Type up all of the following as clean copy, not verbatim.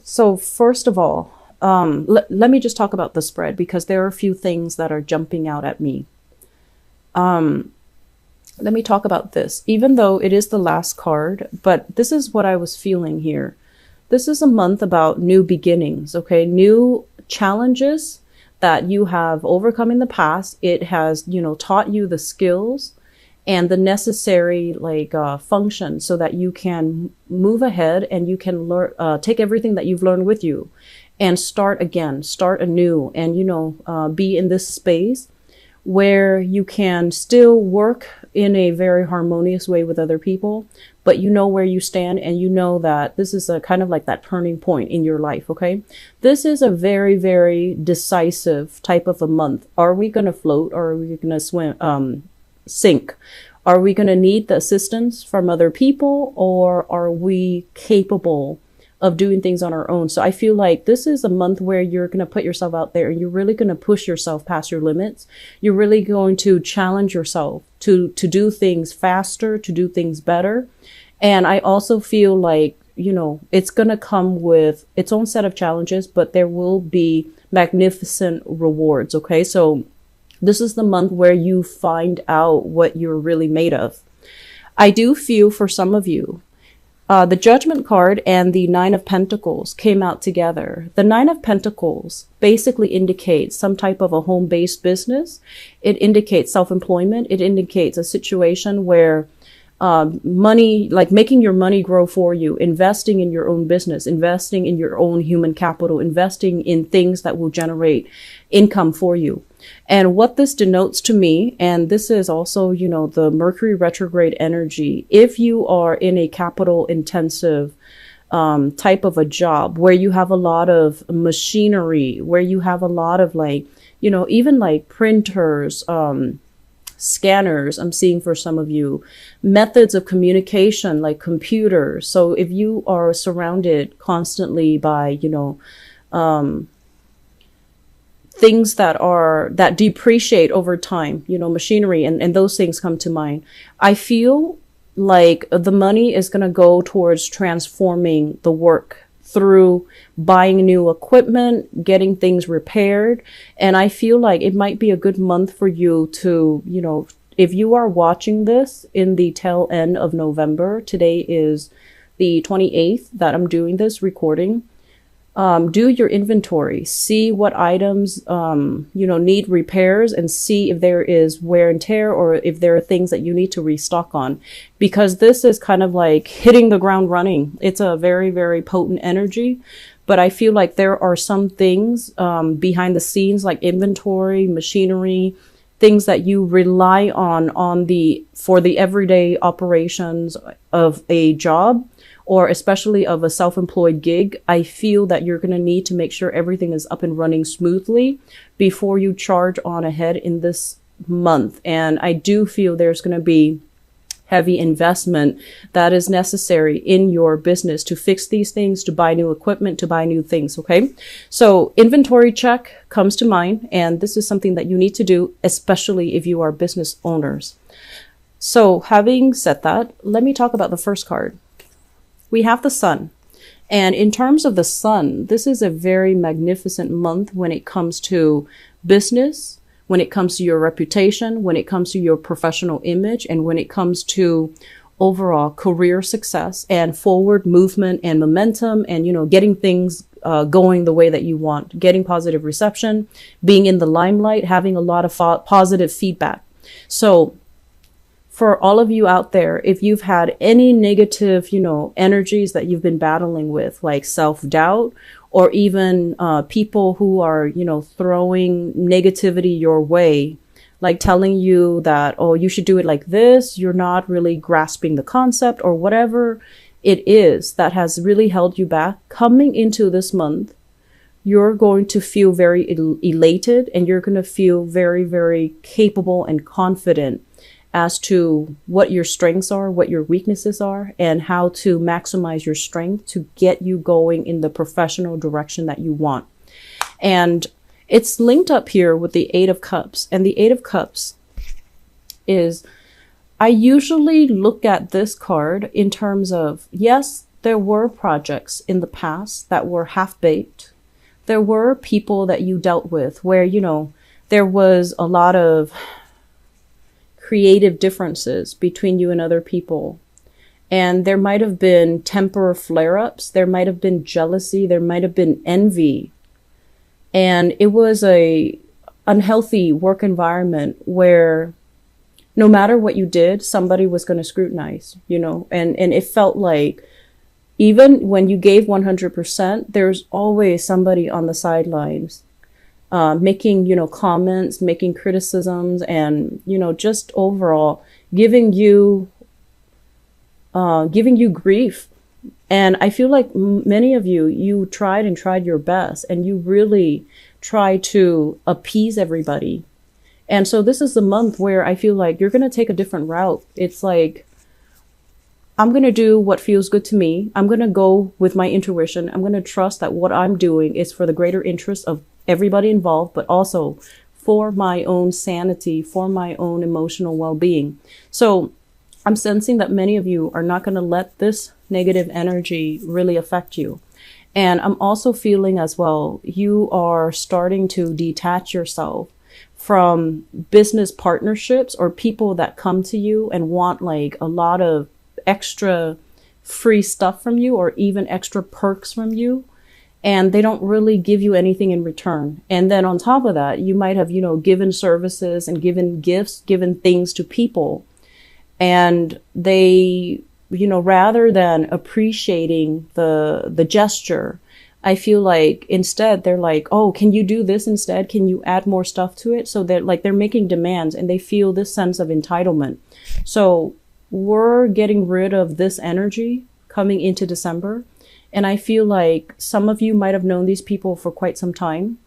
So first of all, let me just talk about the spread because there are a few things that are jumping out at me. Um, Let me talk about this, even though it is the last card, but this is what I was feeling here. This is a month about new beginnings, okay? New challenges that you have overcome in the past. It has, taught you the skills and the necessary function so that you can move ahead and you can learn, take everything that you've learned with you and start again, start anew, and, be in this space where you can still work in a very harmonious way with other people, but you know where you stand and you know that this is a kind of like that turning point in your life, okay? This is a very, very decisive type of a month. Are we going to float or are we going to sink? Are we going to need the assistance from other people or are we capable of doing things on our own? So I feel like this is a month where you're going to put yourself out there and you're really going to push yourself past your limits. You're really going to challenge yourself to do things faster, to do things better. And I also feel like, it's going to come with its own set of challenges, but there will be magnificent rewards. Okay. So this is the month where you find out what you're really made of. I do feel for some of you, the Judgment card and the Nine of Pentacles came out together. The Nine of Pentacles basically indicates some type of a home-based business. It indicates self-employment. It indicates a situation where money, like making your money grow for you, investing in your own business, investing in your own human capital, investing in things that will generate income for you. And what this denotes to me, and this is also, the Mercury retrograde energy, if you are in a capital intensive type of a job where you have a lot of machinery, where you have a lot of even like printers, scanners, I'm seeing for some of you, methods of communication like computers. So if you are surrounded constantly by, things that depreciate over time, machinery and those things come to mind. I feel like the money is going to go towards transforming the work through buying new equipment, getting things repaired. And I feel like it might be a good month for you to, if you are watching this in the tail end of November, today is the 28th that I'm doing this recording. Do your inventory, see what items, need repairs and see if there is wear and tear or if there are things that you need to restock on, because this is kind of like hitting the ground running. It's a very, very potent energy, but I feel like there are some things, behind the scenes, like inventory, machinery, things that you rely on for the everyday operations of a job, or especially of a self-employed gig. I feel that you're going to need to make sure everything is up and running smoothly before you charge on ahead in this month. And I do feel there's going to be heavy investment that is necessary in your business to fix these things, to buy new equipment, to buy new things. Okay. So inventory check comes to mind. And this is something that you need to do, especially if you are business owners. So having said that, let me talk about the first card. We have the Sun. And in terms of the Sun, this is a very magnificent month when it comes to business, when it comes to your reputation, when it comes to your professional image, and when it comes to overall career success and forward movement and momentum and, getting things going the way that you want, getting positive reception, being in the limelight, having a lot of positive feedback. So for all of you out there, if you've had any negative, energies that you've been battling with, like self-doubt, or even people who are, throwing negativity your way, like telling you that, oh, you should do it like this, you're not really grasping the concept, or whatever it is that has really held you back, coming into this month, you're going to feel very elated and you're going to feel very, very capable and confident as to what your strengths are, what your weaknesses are, and how to maximize your strength to get you going in the professional direction that you want. And it's linked up here with the Eight of Cups. And the Eight of Cups is, I usually look at this card in terms of, yes, there were projects in the past that were half-baked. There were people that you dealt with where, there was a lot of creative differences between you and other people. And there might have been temper flare-ups. There might have been jealousy. There might have been envy. And it was a unhealthy work environment where no matter what you did, somebody was going to scrutinize, and it felt like even when you gave 100%, there's always somebody on the sidelines, making, comments, making criticisms, and, just overall giving you grief. And I feel like many of you tried your best, and you really try to appease everybody. And so this is the month where I feel like you're going to take a different route. It's like, I'm going to do what feels good to me. I'm going to go with my intuition. I'm going to trust that what I'm doing is for the greater interest of everybody involved, but also for my own sanity, for my own emotional well-being. So I'm sensing that many of you are not going to let this negative energy really affect you. And I'm also feeling as well, you are starting to detach yourself from business partnerships or people that come to you and want like a lot of extra free stuff from you or even extra perks from you. And they don't really give you anything in return. And then on top of that, you might have, given services and given gifts, given things to people. And they, rather than appreciating the gesture, I feel like instead they're like, oh, can you do this instead? Can you add more stuff to it? So that like they're making demands and they feel this sense of entitlement. So we're getting rid of this energy coming into December. And I feel like some of you might have known these people for quite some time.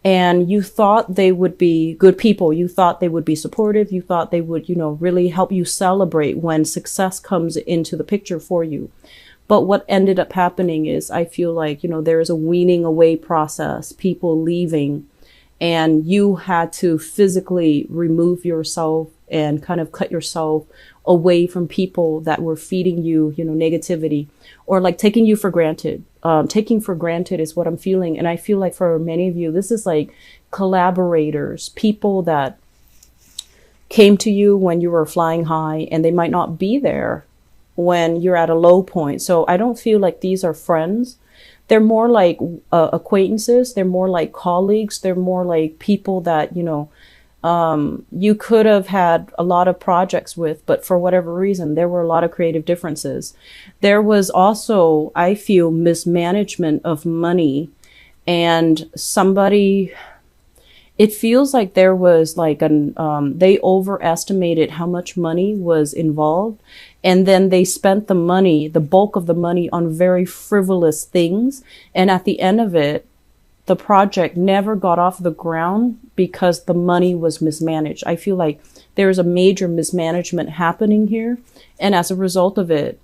And you thought they would be good people. You thought they would be supportive. You thought they would, really help you celebrate when success comes into the picture for you. But what ended up happening is I feel like, there is a weaning away process, people leaving, and you had to physically remove yourself and kind of cut yourself away from people that were feeding you, negativity or like taking you for granted. Taking for granted is what I'm feeling. And I feel like for many of you, this is like collaborators, people that came to you when you were flying high and they might not be there when you're at a low point. So I don't feel like these are friends. They're more like acquaintances. They're more like colleagues. They're more like people that, you could have had a lot of projects with, but for whatever reason, there were a lot of creative differences. There was also, I feel, mismanagement of money, and it feels like there was like they overestimated how much money was involved. And then they spent the bulk of the money on very frivolous things. And at the end of it, the project never got off the ground because the money was mismanaged. I feel like there's a major mismanagement happening here. And as a result of it,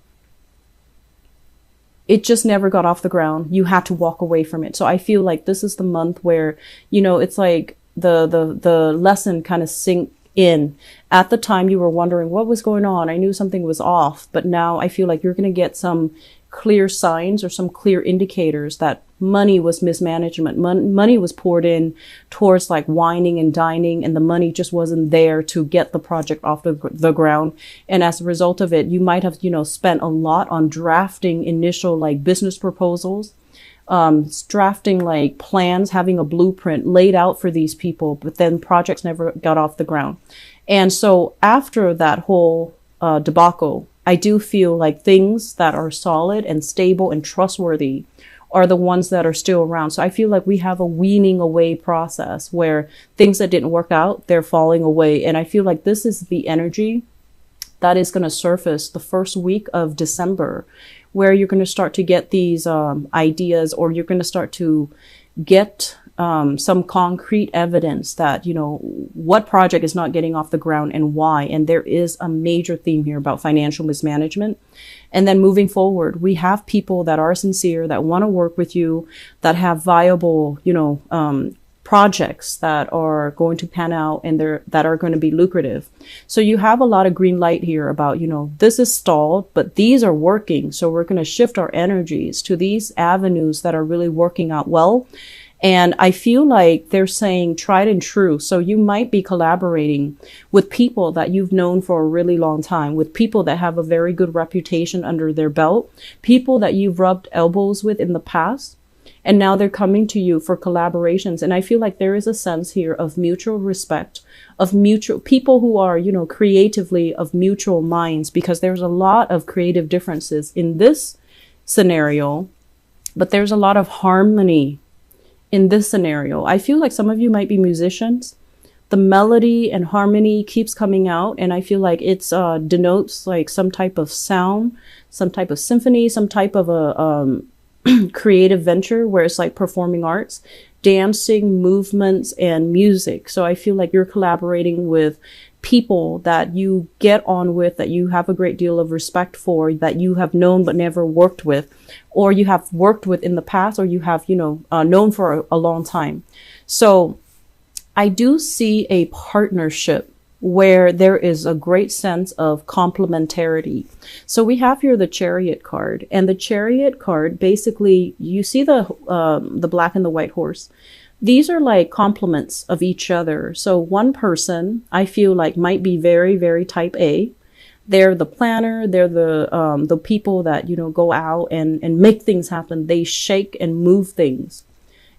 it just never got off the ground. You had to walk away from it. So I feel like this is the month where, it's like the lesson kind of sink in. At the time you were wondering what was going on. I knew something was off, but now I feel like you're going to get some clear signs or some clear indicators that money was mismanagement. Money was poured in towards like wining and dining, and the money just wasn't there to get the project off the ground. And as a result of it, you might have, spent a lot on drafting initial like business proposals, drafting like plans, having a blueprint laid out for these people, but then projects never got off the ground. And so after that whole debacle, I do feel like things that are solid and stable and trustworthy are the ones that are still around. So I feel like we have a weaning away process where things that didn't work out, they're falling away. And I feel like this is the energy that is going to surface the first week of December, where you're going to start to get these ideas, or you're going to start to get some concrete evidence that, what project is not getting off the ground and why. And there is a major theme here about financial mismanagement. And then moving forward, we have people that are sincere, that want to work with you, that have viable, projects that are going to pan out and that are going to be lucrative. So you have a lot of green light here about, this is stalled, but these are working. So we're going to shift our energies to these avenues that are really working out well. And I feel like they're saying tried and true. So you might be collaborating with people that you've known for a really long time, with people that have a very good reputation under their belt, people that you've rubbed elbows with in the past. And now they're coming to you for collaborations. And I feel like there is a sense here of mutual respect, of mutual people who are, creatively of mutual minds, because there's a lot of creative differences in this scenario, but there's a lot of harmony in this scenario. I feel like some of you might be musicians. The melody and harmony keeps coming out. And I feel like it's denotes like some type of sound, some type of symphony, some type of a, creative venture where it's like performing arts, dancing, movements, and music. So I feel like you're collaborating with people that you get on with, that you have a great deal of respect for, that you have known but never worked with, or you have worked with in the past, or you have, known for a long time. So I do see a partnership where there is a great sense of complementarity. So we have here the Chariot card, and the Chariot card, basically, you see the black and the white horse. These are like complements of each other. So one person I feel like might be very, very type A. They're the planner. They're the people that, go out and make things happen. They shake and move things.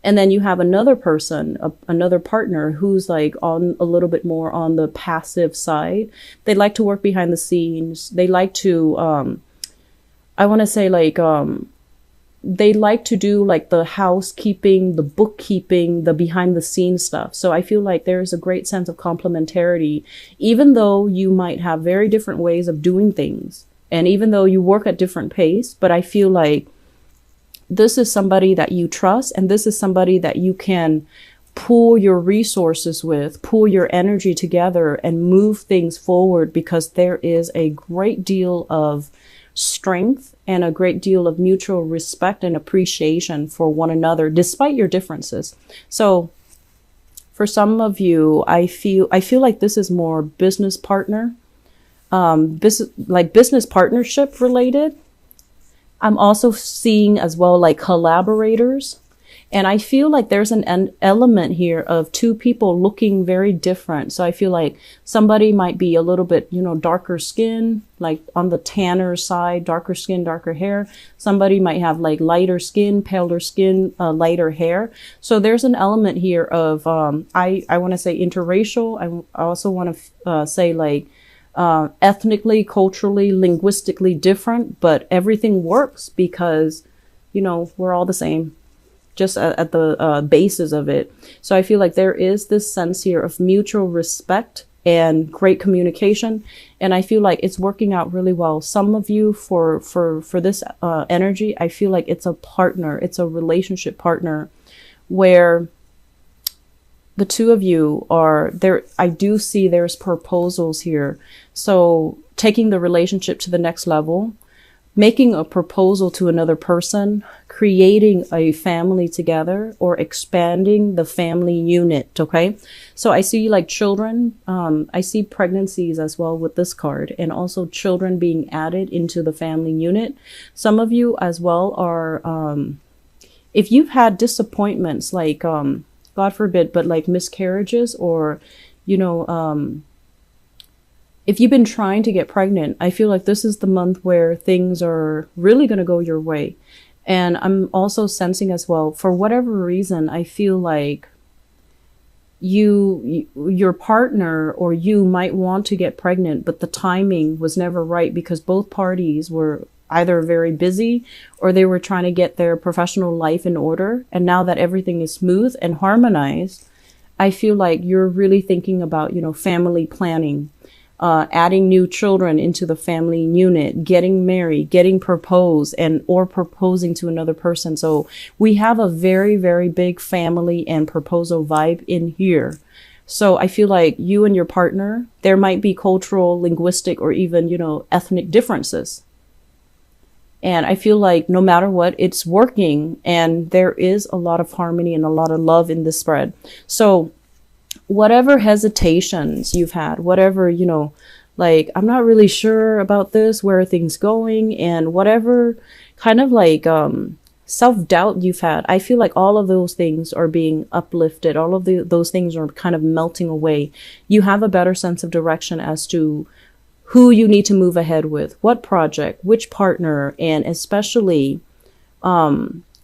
And then you have another person, another partner who's like on a little bit more on the passive side. They like to work behind the scenes. They like to, they like to do like the housekeeping, the bookkeeping, the behind the scenes stuff. So I feel like there's a great sense of complementarity, even though you might have very different ways of doing things. And even though you work at different pace, but I feel like this is somebody that you trust, and this is somebody that you can pool your resources with, pool your energy together and move things forward, because there is a great deal of strength and a great deal of mutual respect and appreciation for one another, despite your differences. So for some of you, I feel like this is more business partner, business partnership related. I'm also seeing as well like collaborators. And I feel like there's an element here of two people looking very different. So I feel like somebody might be a little bit, darker skin, like on the tanner side, darker skin, darker hair. Somebody might have like lighter skin, paler skin, lighter hair. So there's an element here of, I want to say interracial. I also want to say like, ethnically, culturally, linguistically different, but everything works because, we're all the same, just at the basis of it. So I feel like there is this sense here of mutual respect and great communication. And I feel like it's working out really well. Some of you for this energy, I feel like it's a partner, it's a relationship partner where the two of you are there. I do see there's proposals here. So taking the relationship to the next level, making a proposal to another person, creating a family together, or expanding the family unit. Okay. So I see like children. I see pregnancies as well with this card, and also children being added into the family unit. Some of you as well are, if you've had disappointments, like, God forbid, but like miscarriages, or, if you've been trying to get pregnant, I feel like this is the month where things are really going to go your way. And I'm also sensing as well, for whatever reason, I feel like your partner or you might want to get pregnant, but the timing was never right because both parties were either very busy or they were trying to get their professional life in order. And now that everything is smooth and harmonized, I feel like you're really thinking about, family planning, adding new children into the family unit, getting married, getting proposed, or proposing to another person. So we have a very, very big family and proposal vibe in here. So I feel like you and your partner, there might be cultural, linguistic, or even, ethnic differences. And I feel like no matter what, it's working, and there is a lot of harmony and a lot of love in this spread. So whatever hesitations you've had, whatever, like, I'm not really sure about this, where are things going, and whatever kind of like self-doubt you've had, I feel like all of those things are being uplifted. All of those things are kind of melting away. You have a better sense of direction as to who you need to move ahead with, what project, which partner, and especially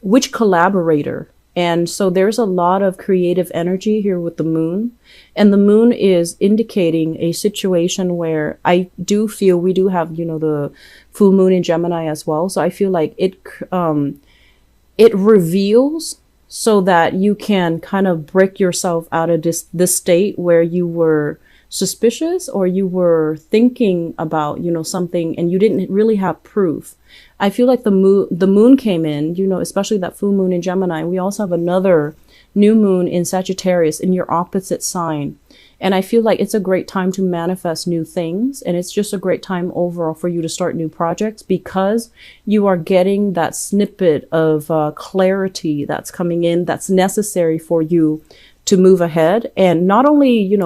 which collaborator. And so there's a lot of creative energy here with the moon. And the moon is indicating a situation where I do feel we do have, the full moon in Gemini as well. So I feel like it reveals so that you can kind of break yourself out of this state where you were suspicious, or you were thinking about, something, and you didn't really have proof. I feel like the moon came in, especially that full moon in Gemini. We also have another new moon in Sagittarius in your opposite sign. And I feel like it's a great time to manifest new things. And it's just a great time overall for you to start new projects, because you are getting that snippet of clarity that's coming in that's necessary for you to move ahead. And not only,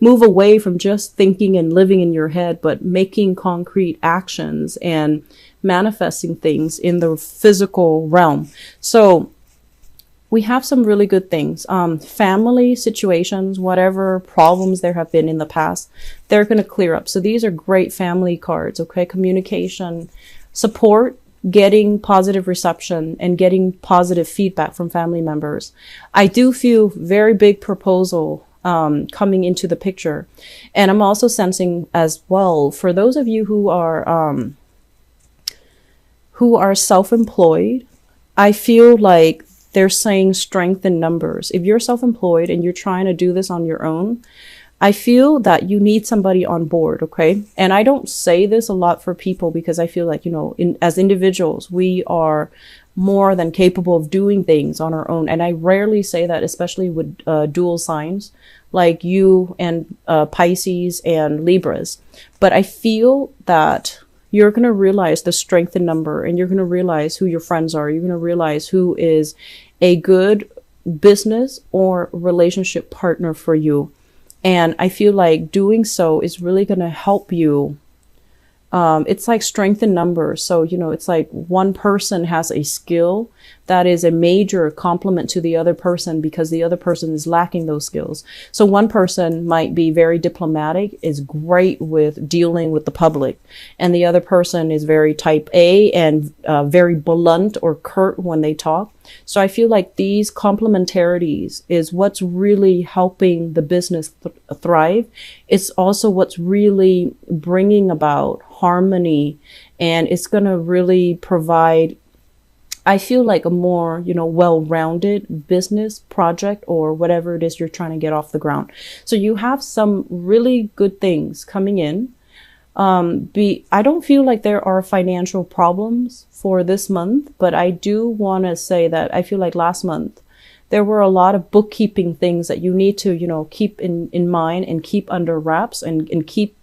move away from just thinking and living in your head, but making concrete actions and manifesting things in the physical realm. So we have some really good things. Family situations, whatever problems there have been in the past, they're going to clear up. So these are great family cards, okay? Communication, support, getting positive reception, and getting positive feedback from family members. I do feel very big proposal coming into the picture. And I'm also sensing as well, for those of you who are self-employed, I feel like they're saying strength in numbers. If you're self-employed and you're trying to do this on your own, I feel that you need somebody on board, okay? And I don't say this a lot for people, because I feel like, as individuals, we are more than capable of doing things on our own. And I rarely say that, especially with dual signs like you and Pisces and Libras. But I feel that you're going to realize the strength in number, and you're going to realize who your friends are. You're going to realize who is a good business or relationship partner for you. And I feel like doing so is really going to help you. It's like strength in numbers. So, it's like one person has a skill that is a major complement to the other person, because the other person is lacking those skills. So one person might be very diplomatic, is great with dealing with the public, and the other person is very type A and very blunt or curt when they talk. So I feel like these complementarities is what's really helping the business thrive. It's also what's really bringing about harmony, and it's going to really provide, I feel like, a more, well-rounded business project, or whatever it is you're trying to get off the ground. So you have some really good things coming in. I don't feel like there are financial problems for this month, but I do want to say that I feel like last month there were a lot of bookkeeping things that you need to, keep in mind and keep under wraps, and keep,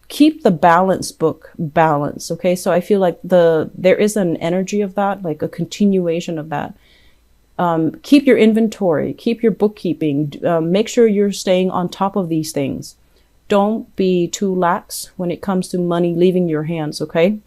keep the balance book balanced. Okay. So I feel like there is an energy of that, like a continuation of that. Keep your inventory, keep your bookkeeping, make sure you're staying on top of these things. Don't be too lax when it comes to money leaving your hands. Okay.